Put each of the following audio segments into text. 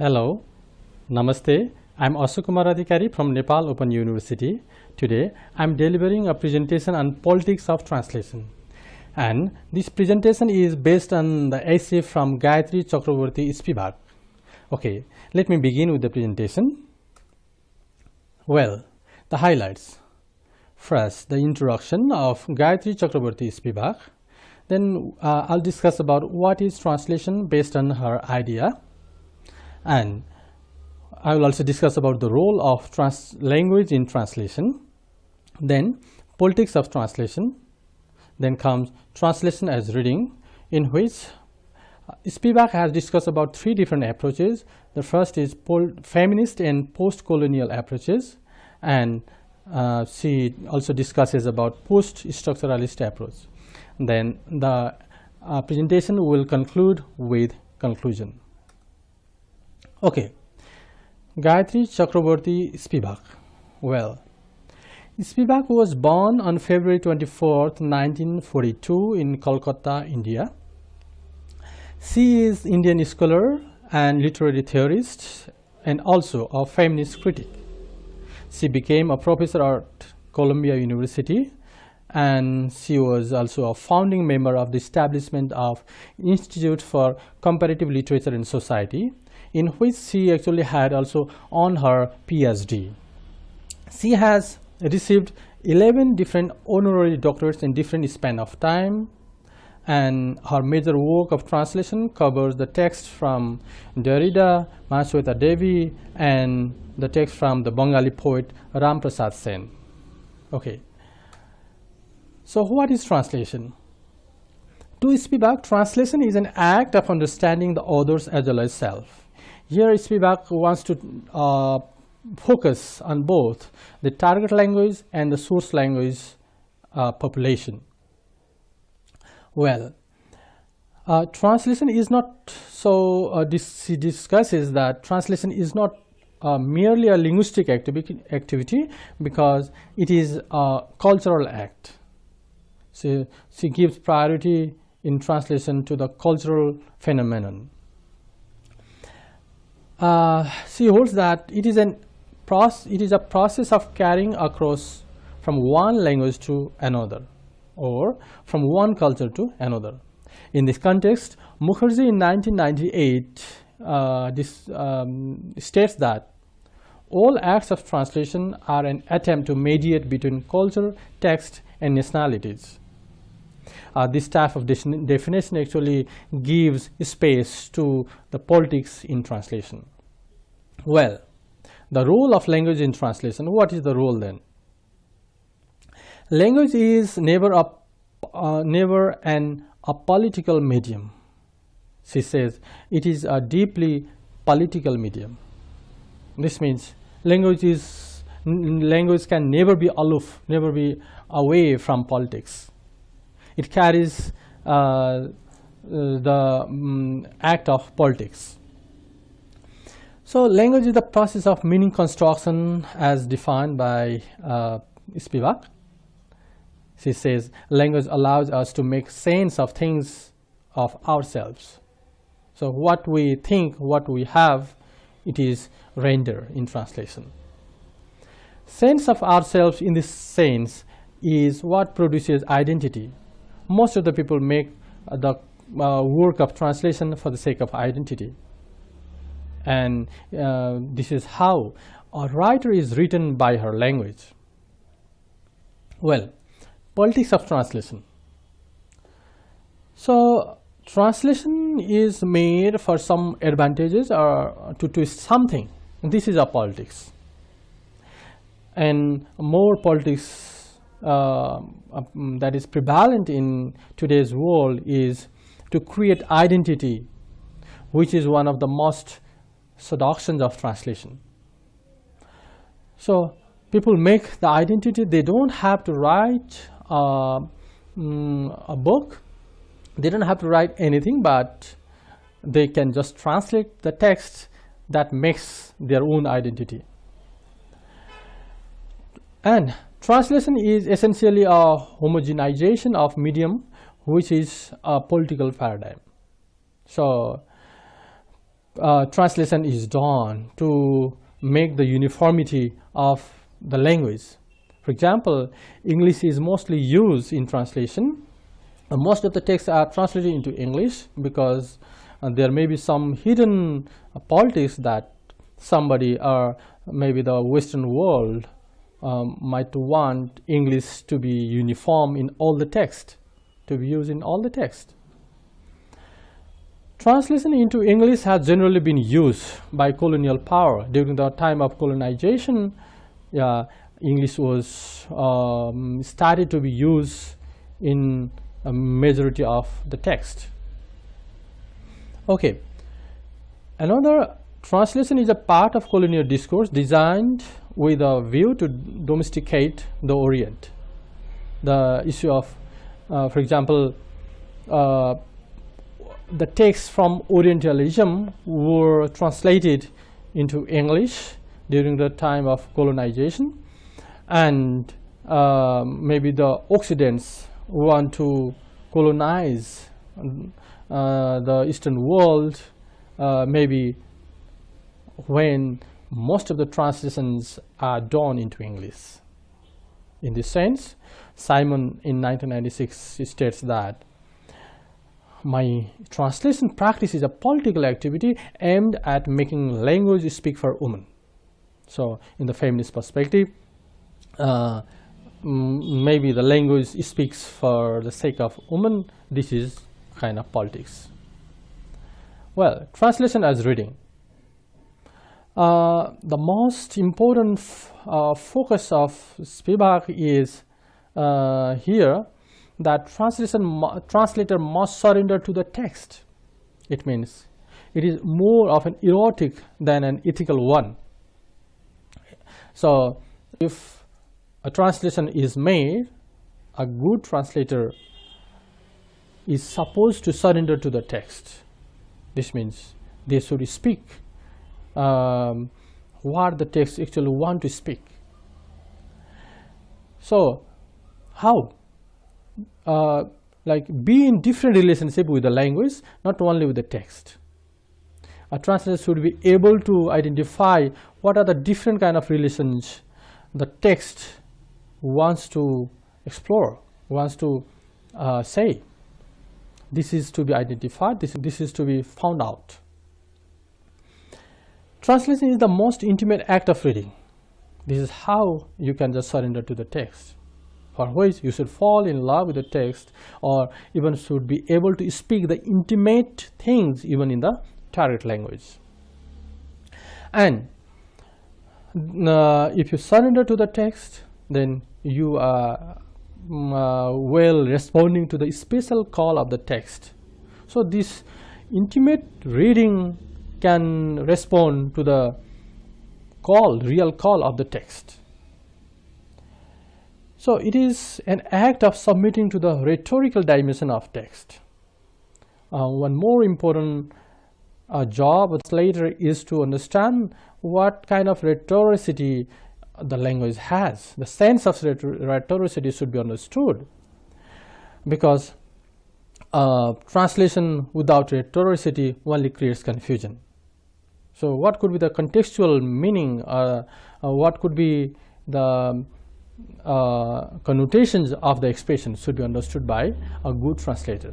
Hello, Namaste. I'm Ashok Kumar Adhikari from Nepal Open University. Today, I'm delivering a presentation on politics of translation. And this presentation is based on the essay from Gayatri Chakravorty Spivak. Okay, let me begin with the presentation. Well, the highlights. First, the introduction of Gayatri Chakravorty Spivak. Then I'll discuss about what is translation based on her idea. And I will also discuss about the role of language in translation. Then politics of translation. Then comes translation as reading, in which Spivak has discussed about three different approaches. The first is feminist and post-colonial approaches, and she also discusses about post-structuralist approach. Then the presentation will conclude with conclusion. Okay, Gayatri Chakravorty Spivak. Well, Spivak was born on February 24th, 1942 in Kolkata, India. She is Indian scholar and literary theorist and also a feminist critic. She became a professor at Columbia University, and she was also a founding member of the establishment of Institute for Comparative Literature and Society, in which she actually had also on her PhD. She has received 11 different honorary doctorates in different span of time, and her major work of translation covers the text from Derrida, Mahasweta Devi, and the text from the Bengali poet Ram Prasad Sen. Okay. So what is translation? To Spivak, translation is an act of understanding the others as well as self. Here Spivak wants to focus on both the target language and the source language population. Well, translation is not so, she discusses that translation is not merely a linguistic activity because it is a cultural act. So she gives priority in translation to the cultural phenomenon. She holds that it is a process of carrying across from one language to another, or from one culture to another. In this context, Mukherjee in 1998 states that all acts of translation are an attempt to mediate between culture, text, and nationalities. This type of definition actually gives space to the politics in translation. Well, the role of language in translation. What is the role then? Language is never an apolitical medium. She says it is a deeply political medium. This means language can never be aloof, never be away from politics. It carries the act of politics. So language is the process of meaning construction as defined by Spivak. She says language allows us to make sense of things of ourselves. So what we think, what we have, it is rendered in translation. Sense of ourselves in this sense is what produces identity. Most of the people make the work of translation for the sake of identity. And this is how a writer is written by her language. Well, politics of translation. So translation is made for some advantages or to twist something. This is a politics. And more politics that is prevalent in today's world is to create identity, which is one of the most seductions of translation. So people make the identity. They don't have to write a book. They don't have to write anything, but they can just translate the text that makes their own identity. And translation is essentially a homogenization of medium, which is a political paradigm. So translation is done to make the uniformity of the language. For example, English is mostly used in translation. Most of the texts are translated into English because there may be some hidden politics that somebody or maybe the Western world might want English to be uniform in all the text, to be used in all the text. Translation into English has generally been used by colonial power. During the time of colonization, English was started to be used in a majority of the text. Okay, another translation is a part of colonial discourse designed with a view to domesticate the Orient. The issue of, for example, the texts from Orientalism were translated into English during the time of colonization, and maybe the Occidents want to colonize the Eastern world, maybe when most of the translations are done into English. In this sense, Simon in 1996 states that my translation practice is a political activity aimed at making language speak for women. So in the feminist perspective, maybe the language speaks for the sake of women. This is kind of politics. Well, translation as reading. The most important focus of Spivak is here that translator must surrender to the text. It means it is more of an erotic than an ethical one. So if a translation is made, a good translator is supposed to surrender to the text. This means they should speak what the text actually want to speak. So how? Like be in different relationship with the language, not only with the text. A translator should be able to identify what are the different kind of relations the text wants to explore, wants to say. This is to be identified, this is to be found out. Translation is the most intimate act of reading. This is how you can just surrender to the text, for which you should fall in love with the text, or even should be able to speak the intimate things even in the target language. And if you surrender to the text, then you are well responding to the special call of the text. So this intimate reading can respond to the call, real call of the text. So it is an act of submitting to the rhetorical dimension of text. One more important job of the translator is to understand what kind of rhetoricity the language has. The sense of rhetoricity should be understood, because translation without rhetoricity only creates confusion. So what could be the contextual meaning, what could be the connotations of the expression should be understood by a good translator.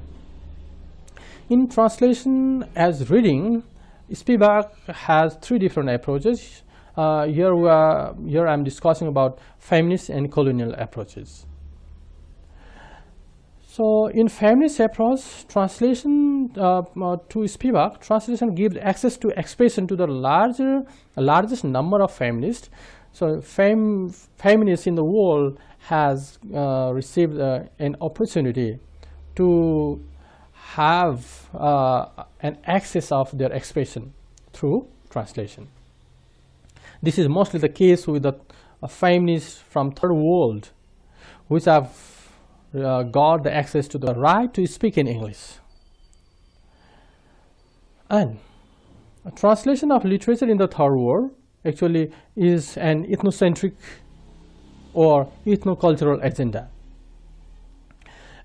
In translation as reading, Spivak has three different approaches. Here I am discussing about feminist and colonial approaches. So in feminist approach, translation to Spivak, translation gives access to expression to the largest number of feminists. So feminists in the world has received an opportunity to have an access of their expression through translation. This is mostly the case with the feminists from third world, which have got the access to the right to speak in English. And a translation of literature in the third world actually is an ethnocentric or ethnocultural agenda.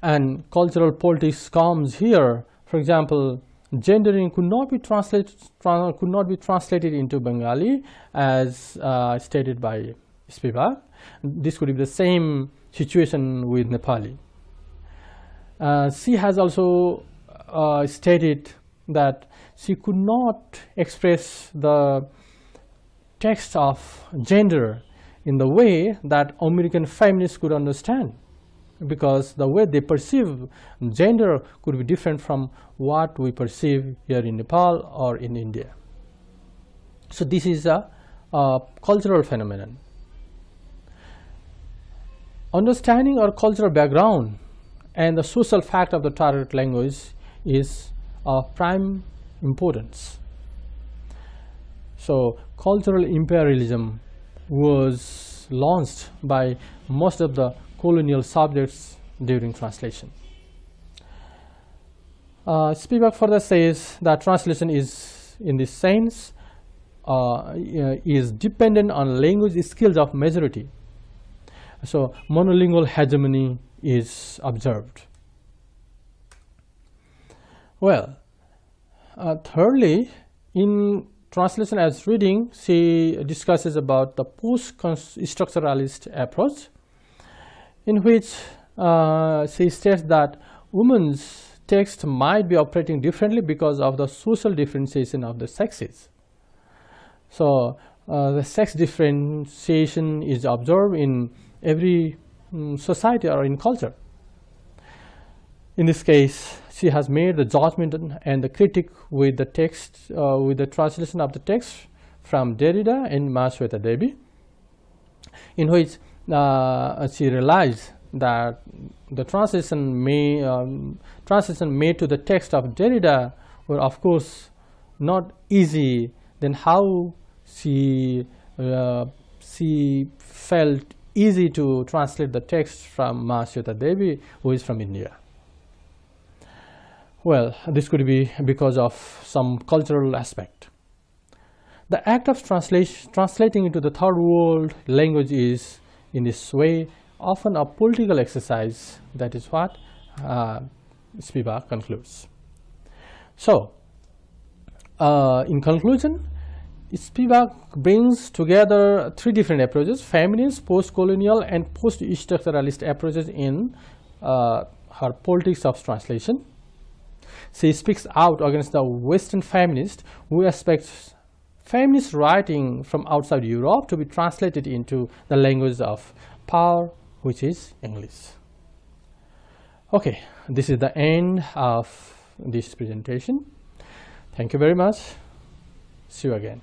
And cultural politics comes here. For example, gendering could not be translated into Bengali as stated by Spivak. This could be the same situation with Nepali. She has also stated that she could not express the text of gender in the way that American feminists could understand, because the way they perceive gender could be different from what we perceive here in Nepal or in India. So this is a cultural phenomenon. Understanding our cultural background and the social fact of the target language is of prime importance. So cultural imperialism was launched by most of the colonial subjects during translation. Spivak further says that translation is, in this sense, is dependent on language skills of majority. So monolingual hegemony is observed. Well, thirdly, in translation as reading, she discusses about the post-structuralist approach, in which she states that women's text might be operating differently because of the social differentiation of the sexes. So the sex differentiation is observed in every society or in culture. In this case, she has made the judgment and the critique with the text, with the translation of the text from Derrida and Mahasweta Devi, in which she realized that the translation made to the text of Derrida were of course not easy. Then how she felt easy to translate the text from Mahasweta Devi, who is from India. Well, this could be because of some cultural aspect. The act of translating into the third world language is, in this way, often a political exercise. That is what Spivak concludes. So, in conclusion, Spivak brings together three different approaches: feminist, post-colonial, and post-structuralist approaches in her politics of translation. She speaks out against the Western feminists who expect feminist writing from outside Europe to be translated into the language of power, which is English. Okay, this is the end of this presentation. Thank you very much. See you again.